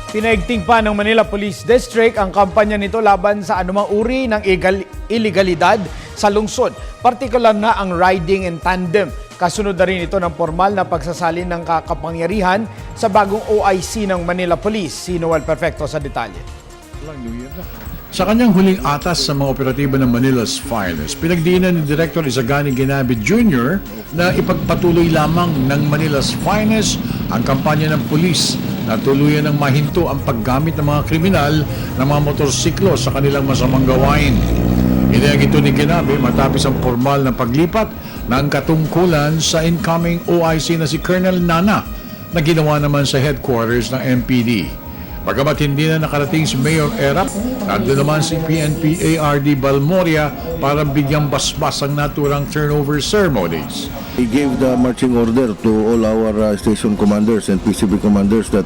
Pinaigting pa ng Manila Police District ang kampanya nito laban sa anumang uri ng ilegalidad sa lungsod, partikular na ang riding in tandem. Kasunod na rin ito ng formal na pagsasalin ng kakapangyarihan sa bagong OIC ng Manila Police. Si Noel Perfecto sa detalye. Sa kanyang huling atas sa mga operatibo ng Manila's Finest, pinagdiinan ni Director Isagani Ginabi Jr. na ipagpatuloy lamang ng Manila's Finest ang kampanya ng pulis na tuluyan ng mahinto ang paggamit ng mga kriminal ng mga motorsiklo sa kanilang masamang gawain. Inayag ito ni Ginabi matapos ang formal na paglipat ng katungkulan sa incoming OIC na si Colonel Nana na ginawa naman sa headquarters ng MPD. Bagamat hindi na nakarating si Mayor Erap, nandun naman si PNP ARD Balmoria para bigyang basbas ang naturang turnover ceremonies. We gave the marching order to all our station commanders and PCB commanders that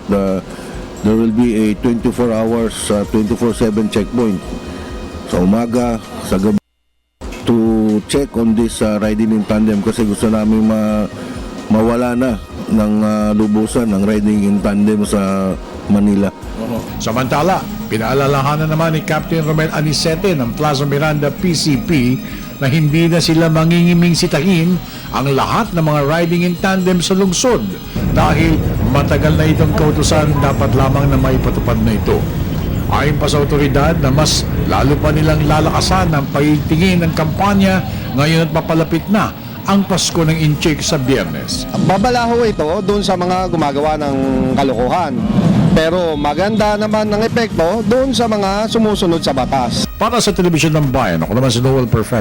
there will be a 24 hours, 24/7 checkpoint sa umaga, sa gabi to check on this riding in tandem kasi gusto namin mawala na ng lubusan ng riding in tandem sa Manila. Samantala, pinaalalahanan naman ni Captain Romel Anicete ng Plaza Miranda PCP na hindi na sila mangingiming sitahin ang lahat ng mga riding in tandem sa lungsod dahil matagal na itong kautusan dapat lamang na maipatupad na ito. Ayon pa sa otoridad na mas lalo pa nilang lalakasan ang pagtingin ng kampanya ngayon at papalapit na ang Pasko ng Incheck sa Biyernes. Babalaho ito doon sa mga gumagawa ng kalokohan. Pero maganda naman ang epekto doon sa mga sumusunod sa batas. Para sa Telebisyon ng Bayan, ako naman si Noel Perfect.